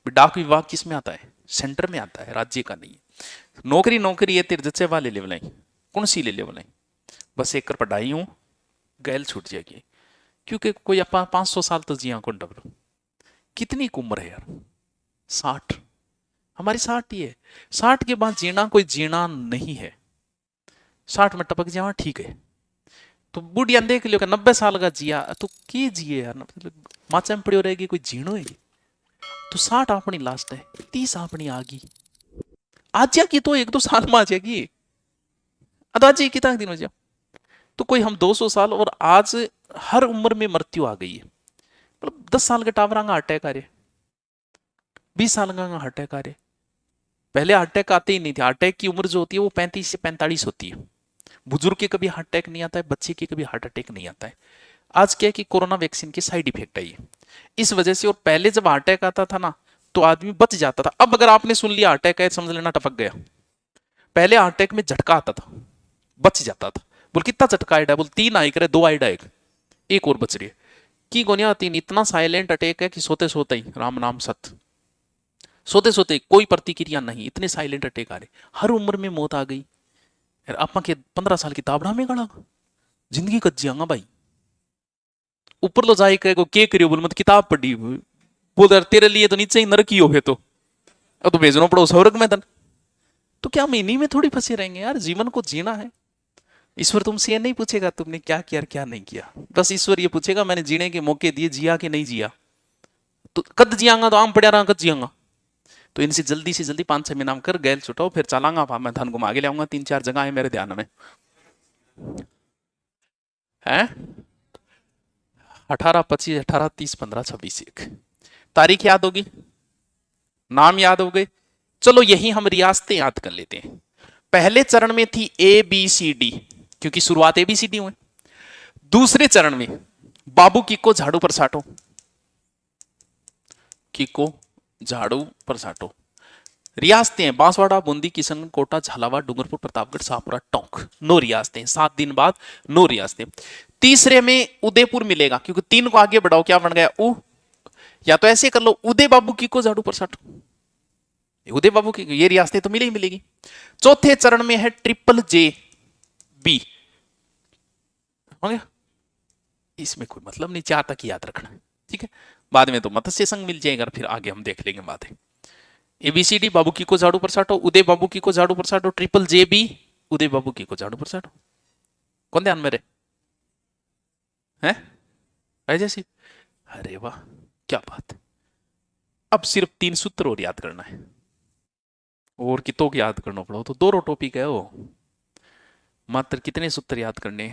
डाक विभाग किस में आता है? सेंटर में आता है, राज्य का नहीं है। नौकरी नौकरी है तेरे जच्चे वाले ले बोलाई, कौन सी ले ले बोलाई, बस एक कर पढ़ाई हूं, गैल छूट जाएगी। क्योंकि कोई अपा 500 साल तो जिया को डबलो। कितनी उम्र है यार? 60। हमारी 60 ही है। 60 के बाद जीना कोई जीना नहीं है। 60 में टपक जावा ठीक है। तो बुढ़िया देख लियो 90 साल का जिया तो के जिए यार, मतलब माचा में पड़ी रहेगी, कोई जीणो है? तो 60 अपनी लास्ट है, 30 अपनी आगी आज जाएगी, तो 1-2 साल में आ जाएगी। अदाजी कितना दिन हो जाए तो कोई हम 200 साल, और आज हर उम्र में मृत्यु आ गई है। मतलब 10 साल के टावरा का अटैक आ रहे, 20 साल का अटैक आ रहे। पहले हार्ट अटैक आते ही नहीं थे। हार्ट अटैक की उम्र जो होती है वो 35 से 45 होती है। बुजुर्ग के कभी हार्ट अटैक नहीं आता है, बच्चे के कभी हार्ट अटैक नहीं आता है। आज क्या है कि कोरोना वैक्सीन के साइड इफेक्ट आई है इस वजह से। और पहले जब हार्ट अटैक आता था ना तो आदमी बच जाता था। अब अगर आपने सुन लिया हार्ट अटैक है, समझ लेना टपक गया। पहले हार्ट अटैक में झटका आता था, बच जाता था। बोल कितना झटका आइडा? बोल 3 आई करे, 2 आइडा एक और बच रही है। की गोनिया 3 इतना साइलेंट अटैक है कि सोते सोते ही राम नाम सत्य, सोते सोते कोई प्रतिक्रिया नहीं, इतने साइलेंट अटैक आ रहे। हर उम्र में मौत आ गई यार। आपा के 15 साल की ताबड़ा में गड़ा जिंदगी कच जियांगा भाई। ऊपर तो जाए कहे को के करियो, बोल मत किताब पढ़ी, बोल यार तेरे लिए तो नीचे ही नरक ही हो गए, तो अब तो भेजना पड़ो स्वर्ग में तन। तो क्या हम इन्हीं में थोड़ी फंसे रहेंगे यार? जीवन को जीना है। ईश्वर तुमसे ये नहीं पूछेगा तुमने क्या किया और क्या नहीं किया। बस ईश्वर ये पूछेगा मैंने जीने के मौके दिए, जिया कि नहीं जिया। तो कद जियांगा तो आम पड़ा रहा, कद जियांगा। तो इनसे जल्दी से जल्दी 5-6 महीना कर गैल छुटाओ, फिर चलांगा वहां। मैं धन घुमा के लाऊंगा, 3-4 जगह है मेरे ध्यान में। है 18, 25, 18, 30, 15, 26, 1 तारीख याद होगी, नाम याद हो गए। चलो यही हम रियासतें याद कर लेते हैं। पहले चरण में थी ABCD, क्योंकि शुरुआत ABCD हुई। दूसरे चरण में बाबू किको झाड़ू पर साटो, किको झाड़ू पर साटो। रियासतें हैं बांसवाड़ा, बूंदी, किशनगंज, कोटा, झालावाड़, डूंगरपुर, प्रतापगढ़, शाहपुरा, टोंक। 9 रियासतें, 7 दिन बाद 9 रियासतें। तीसरे में उदयपुर मिलेगा, क्योंकि 3 को आगे बढ़ाओ क्या बन गया उ। या तो ऐसे कर लो उदय बाबू की को झाड़ू पर साटो, उदय बाबू की ये रियासतें तो मिलेगी मिलेगी। चौथे चरण में है JJB, हो गया। इसमें कोई मतलब नहीं, 4 तक याद रखना, ठीक है। बाद में तो मत्स्य संघ मिल जाएगा, फिर आगे हम देख लेंगे बातें। ABCD बाबू की को झाड़ू पर साटो, उदय बाबू की को झाड़ू पर साटो, JJB उदय बाबू की को झाड़ू पर साटो। कौन ध्यान मेरे हैं? अजय सिंह, अरे वाह क्या बात। अब सिर्फ 3 सूत्र और याद करना है, और कितों की याद करना पड़ो तो 2 टॉपिक है वो। मात्र कितने सूत्र याद करने?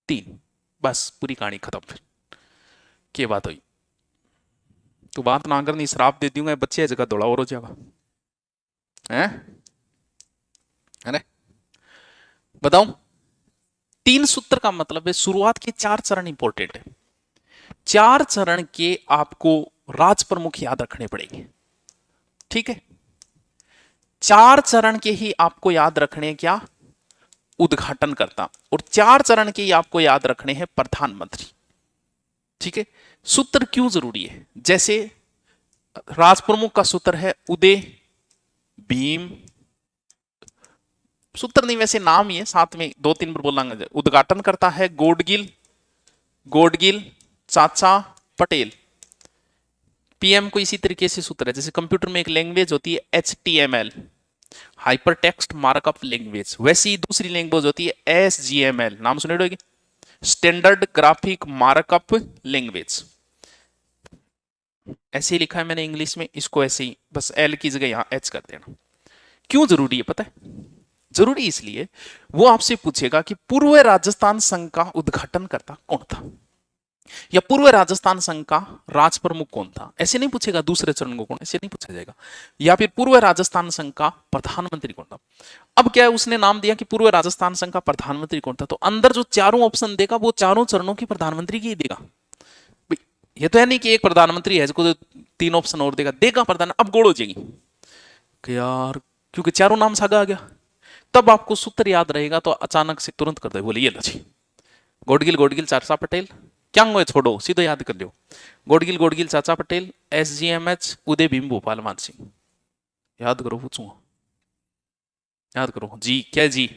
3, बस पूरी कहानी खत्म। फिर क्या बात हुई? तू बात ना करनी, श्राप दे दूंगा बच्चे जगह दौड़ा और हो जाएगा। हैं? अरे बताऊं, 3 सूत्र का मतलब है शुरुआत के 4 चरण इंपॉर्टेंट है। 4 चरण के आपको राज प्रमुख याद रखने पड़ेंगे, ठीक है। 4 चरण के ही आपको याद रखने क्या? उद्घाटन करता। और 4 चरण के ही आपको याद रखने हैं प्रधानमंत्री, ठीक है। सूत्र क्यों जरूरी है? जैसे राज प्रमुख का सूत्र है उदय भीम, सूत्र नहीं वैसे नाम ही है, साथ में 2-3 बार बोलना। उद्घाटन करता है गोडगिल, गोडगिल चाचा पटेल। PM को इसी तरीके से सूत्र है, जैसे कंप्यूटर में एक लैंग्वेज होती है HTML, hyper text markup language, वैसी ही दूसरी लैंग्वेज होती है SGML, नाम सुने होगी, स्टैंडर्ड ग्राफिक मार्कअप लैंग्वेज। ऐसे ही लिखा है मैंने इंग्लिश में, इसको ऐसे ही बस L की जगह यहां H कर देना। क्यों जरूरी है पता है? जरूरी इसलिए वो आपसे पूछेगा कि पूर्व राजस्थान संघ का उद्घाटन करता कौन था, या पूर्व राजस्थान संघ का राज प्रमुख कौन था। ऐसे नहीं पूछेगा दूसरे चरण को कौन, ऐसे नहीं पूछा जाएगा। या फिर पूर्व राजस्थान संघ का प्रधानमंत्री कौन था। अब क्या है, उसने नाम दिया कि पूर्व राजस्थान संघ का प्रधानमंत्री कौन था, तो अंदर जो चारों ऑप्शन देगा वो चारों चरणों की प्रधानमंत्री की ही देगा। ये तो है नहीं कि एक प्रधानमंत्री है जिसको 3 ऑप्शन और देगा, देगा प्रधान। अब गोड़ हो जाएगी कि यार क्योंकि चारों नाम सागा आ गया, तब आपको सूत्र याद रहेगा तो अचानक से तुरंत कर दे, बोले ये लो जी, गोडगिल गोडगिल चाचा पटेल, क्या हुए छोड़ो, सीधे याद कर लो। गोडगिल गोडगिल चाचा पटेल, SGMH उदय भीम भोपाल मान सिंह। याद करो, पूछूंगा, याद करो जी, क्या जी।